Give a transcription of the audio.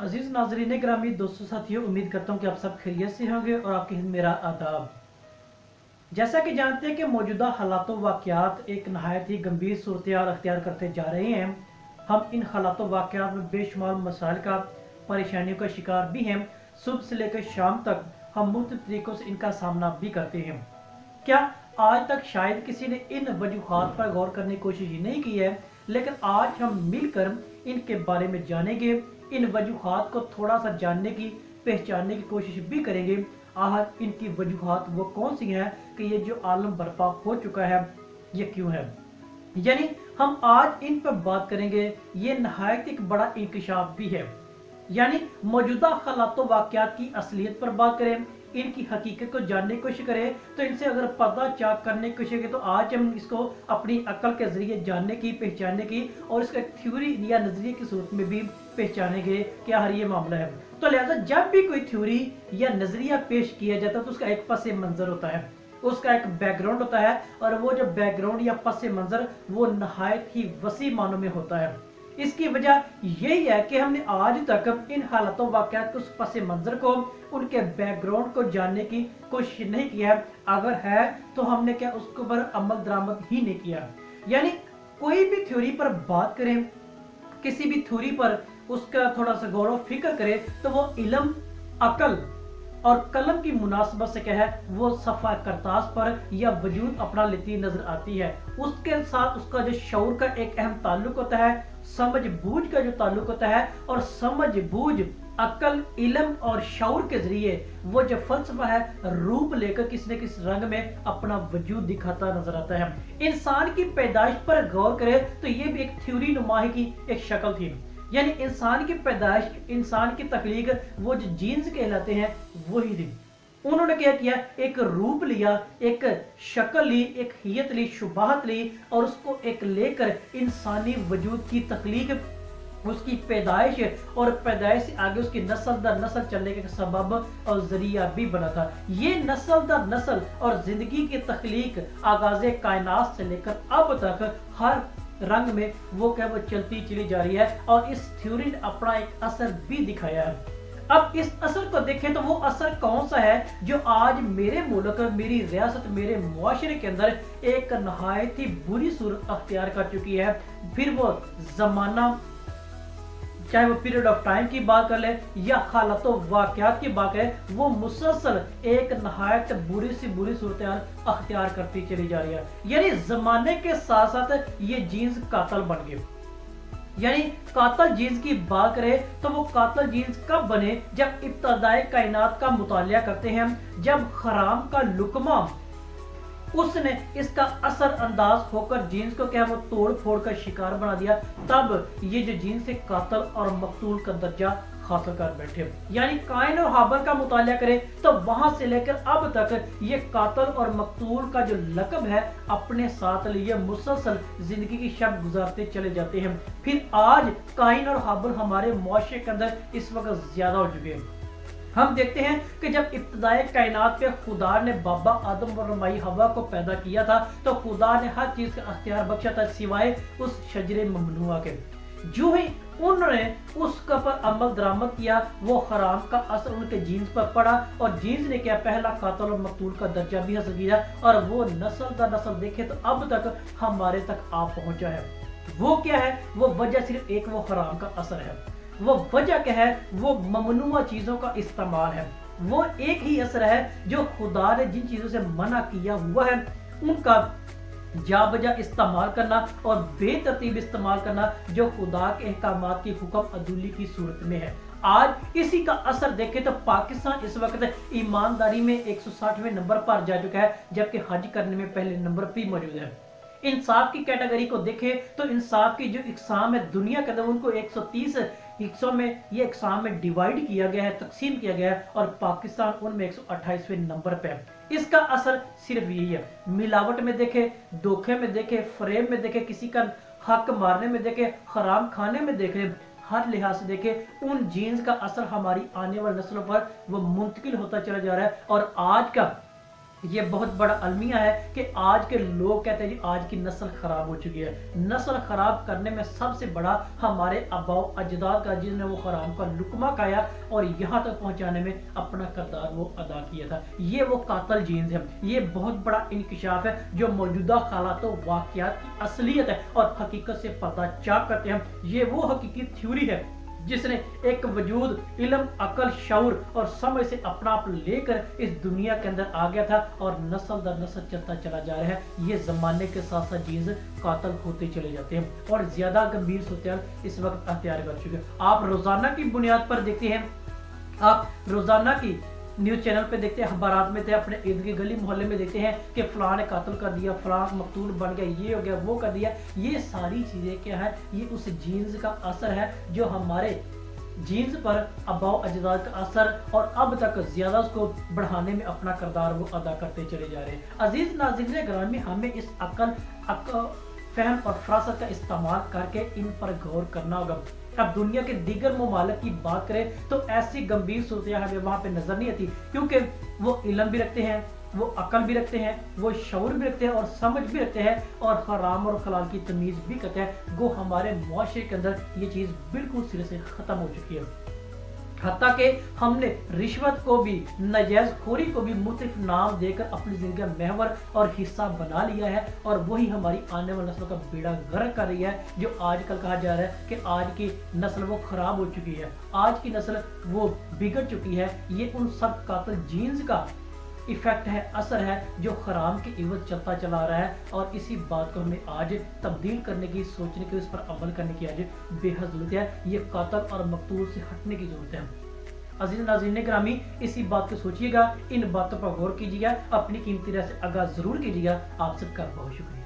अजीज नाजरीन ग्रामी दोस्तों साथियों, उम्मीद करता हूँ कि आप सब खैरियत से होंगे और आपके हिंद मेरा आदाब। जैसा कि जानते हैं कि मौजूदा हालातों वाक़यात एक नहायत ही गंभीर सूरत-ए-हाल अख्तियार करते जा रहे हैं। हम इन हालातों वाक़यात में बेशुमार मसाइल का, परेशानियों का शिकार भी हैं। सुबह से लेकर शाम तक हम मुख्तलिफ तरीकों से इनका सामना भी करते हैं। क्या आज तक शायद किसी ने इन वजूहात पर गौर करने की कोशिश ही नहीं की है, लेकिन आज हम मिलकर इनके बारे में जानेंगे। इन वजूहात को थोड़ा सा जानने की, पहचानने की कोशिश भी करेंगे। आखिर इनकी वजूहात वो कौन सी हैं कि ये जो आलम बर्पा हो चुका है ये क्यों है, यानी हम आज इन पर बात करेंगे। ये नहायत एक बड़ा इंकशाफ भी है, यानी मौजूदा हालातों वाक़यात की असलियत पर बात करें, इनकी हकीकत को जानने की कोशिश करें। तो इनसे अगर पर्दा चाक करने की कोशिश करें तो आज हम इसको अपनी अकल के जरिए जानने की, पहचानने की और इसका एक थ्योरी या नजरिए की सूरत में भी पहचानेंगे क्या हर ये मामला है। तो लिहाजा जब भी कोई थ्योरी या नजरिया पेश किया जाता है तो उसका एक पस मंजर होता है, उसका एक बैकग्राउंड होता है, और वो जो बैकग्राउंड या पस मंजर वो नहायत ही वसी मानों में होता है। इसकी वजह यही है कि हमने आज तक इन हालातों वाक़यात के उस पस मंजर को, उनके बैकग्राउंड को जानने की कोशिश नहीं किया। अगर है तो हमने क्या उसके ऊपर अमल दरामद ही नहीं किया। यानी कोई भी थ्योरी पर बात करें, किसी भी थ्योरी पर उसका थोड़ा सा गौर फिक्र करें तो वो इल्म, अकल और कलम की मुनासबत से क्या है वो सफ़ा करतास पर या वजूद अपना लेती नजर आती है। उसके साथ उसका जो शऊर का एक अहम ताल्लुक होता है, समझ बूझ का जो ताल्लुक होता है, और समझ बूझ, अकल, इल्म और शऊर के जरिए वो जो फलसफा है रूप लेकर किसी न किसी रंग में अपना वजूद दिखाता नजर आता है। इंसान की पैदाइश पर गौर करें तो ये भी एक थ्योरी नुमाही की एक शक्ल थी। यानी इंसान की पैदाइश, इंसान की तख्लीक, वो जो जीन्स कहलाते हैं वही थी। उन्होंने क्या किया, एक रूप लिया, एक शक्ल ली, एक हियत ली, शुबाहत ली, और उसको एक लेकर इंसानी वजूद की तख्लीक, उसकी पैदाइश और पैदाइश से आगे उसकी नस्ल दर नस्ल चलने के सबब और जरिया भी बना था। ये नस्ल दर नस्ल और जिंदगी की तख्लीक आगाज़े कायनात से लेकर अब तक हर रंग में वो क्या वो चलती चली जा रही है, और इस थ्योरी ने अपना एक असर भी दिखाया है। अब इस असर को देखें तो वो असर कौन सा है जो आज मेरे मुल्क, मेरी रियासत, मेरे मुआशरे के अंदर एक नहायत ही बुरी सूरत अख्तियार कर चुकी है। फिर वो जमाना, चाहे वो पीरियड ऑफ टाइम की बात कर ले या हालातों वाक़यात की बात करें, वो मुसलसल एक नहायत बुरी सी बुरी सूरत हाल अख्तियार करती चली जा रही है। यानी जमाने के साथ साथ ये जीन्स कातल बन गए। यानी कातल जीन्स की बात करें तो वो कातल जीन्स कब बने, जब इब्तदाए कायनात का मुतालिया करते हैं, जब हराम का लुकमा उसने इसका असर अंदाज होकर जीन्स को क्या वो तोड़ फोड़ का शिकार बना दिया, तब ये जो जीन्स से कातल और मकतूल का दर्जा हासिल कर बैठे। यानी काइन और हाबिल का मुतालिया करें तो वहां से लेकर अब तक ये कातल और मकतूल का जो लक़ब है अपने साथ लिए मुसलसल जिंदगी की शब गुजारते चले जाते हैं। फिर आज काइन और हाबिल हमारे मुआशरे के अंदर इस वक्त ज्यादा हो चुके हैं। हम देखते हैं कि जब इब्तदाए कायनात पे खुदा ने बाबा आदम और माई हवा को पैदा किया था तो खुदा ने हर चीज का अख्तियार बख्शा था सिवाय उस शजरे ममनुआ के। जो ही उन्होंने उसका पर अमल दरामद किया वो हराम का असर उनके जीन्स पर पड़ा, और जीन्स ने क्या पहला कातल और मकतूल का दर्जा भी हासिल किया, और वो नस्ल दर नस्ल देखे तो अब तक हमारे तक आ पहुंचा है। वो क्या है, वो वजह सिर्फ एक वो हराम का असर है। वो वजह क्या है, वो ममनुआ चीजों का इस्तेमाल है। वो एक ही असर है जो खुदा ने जिन चीजों से मना किया हुआ है उनका जा बजा इस्तेमाल करना और बेतरतीब इस्तेमाल करना, जो खुदा के अहकामात की हुक्म अदुली की सूरत में है। आज इसी का असर देखें तो पाकिस्तान इस वक्त ईमानदारी में 160वें नंबर पर जा चुका है, जबकि हज करने में पहले नंबर पर मौजूद है। इंसाफ की कैटेगरी को देखें तो इंसाफ की जो इकसाम है दुनिया के अंदर उनको 130 हिस्सों में ये इकसाम में डिवाइड किया गया है, तकसीम किया गया है, और पाकिस्तान उनमें 128वें नंबर पे है। इसका असर सिर्फ यही है, मिलावट में देखे, धोखे में देखे, फ्रेम में देखे, किसी का हक मारने में देखे, हराम खाने में देखे, हर लिहाज से देखे उन जीन्स का असर हमारी आने वाली नस्लों पर वो मुंतकिल होता चला जा रहा है। और आज का ये बहुत बड़ा अलमिया है कि आज के लोग कहते हैं जी आज की नस्ल खराब हो चुकी है। नस्ल खराब करने में सबसे बड़ा हमारे आबाओ अजदाद का, जिसने वो हराम का लुकमा खाया और यहाँ तक पहुँचाने में अपना किरदार वो अदा किया था। ये वो कातल जीन्स है। ये बहुत बड़ा इंकशाफ है जो मौजूदा हालात वाक़यात की असलियत है और हकीकत से पर्दा चाक करते हैं। ये वो हकीकी थ्योरी है जिसने एक वजूद, इल्म, अकल, शऊर और समझ से अपना आप लेकर इस दुनिया के अंदर आ गया था और नस्ल दर नस्ल चलता चला जा रहा है। ये जमाने के साथ साथ जीन्स कातल होते चले जाते हैं और ज्यादा गंभीर सूरत इस वक्त अख्तियार कर चुके हैं। आप रोजाना की बुनियाद पर देखते हैं, आप रोजाना की न्यूज चैनल पे देखते हैं, अखबारात में थे, अपने इर्द की गली मोहल्ले में देखते हैं कि फलां ने कातल कर दिया, फलां मकतूल बन गया, ये हो गया, वो कर दिया। ये सारी चीजें क्या है? ये उस जीन्स का असर है जो हमारे जीन्स पर आबाओ अजदाद का असर और अब तक ज्यादा उसको बढ़ाने में अपना किरदार वो अदा करते चले जा रहे हैं। अजीज नाज़रीन ग्रामी, हमें इस अकल फहम और फरासत का इस्तेमाल करके इन पर गौर करना होगा। अब दुनिया के दीगर ममालिक की बात करें तो ऐसी गंभीर सूरत हमें वहां पे नजर नहीं आती, क्योंकि वो इल्म भी रखते हैं, वो अकल भी रखते हैं, वो शऊर भी रखते हैं और समझ भी रखते हैं और हराम और हलाल की तमीज भी करते हैं। गो हमारे मुआशरे के अंदर ये चीज बिल्कुल सिरे से खत्म हो चुकी है। हत्ता कि हमने रिश्वत को भी, नजायज खोरी को भी मुख्तलिफ नाम देकर अपनी जिंदगी का महवर और हिस्सा बना लिया है और वही हमारी आने वाली नस्लों का बेड़ा गर्क कर रही है। जो आजकल कहा जा रहा है कि आज की नस्ल वो खराब हो चुकी है, आज की नस्ल वो बिगड़ चुकी है। ये उन सब कातिल जीन्स का इफेक्ट है, असर है जो हराम के इवज चलता चला रहा है और इसी बात को हमें आज तब्दील करने की, सोचने की, उस पर अमल करने की आज बेहद जरूरत है। ये कातल और मकतूल से हटने की जरूरत है। अजीज नाज़रीन ग्रामी, इसी बात को सोचिएगा, इन बातों पर गौर कीजिएगा, अपनी कीमती राय से आगाह जरूर कीजिएगा। आप सबका बहुत शुक्रिया।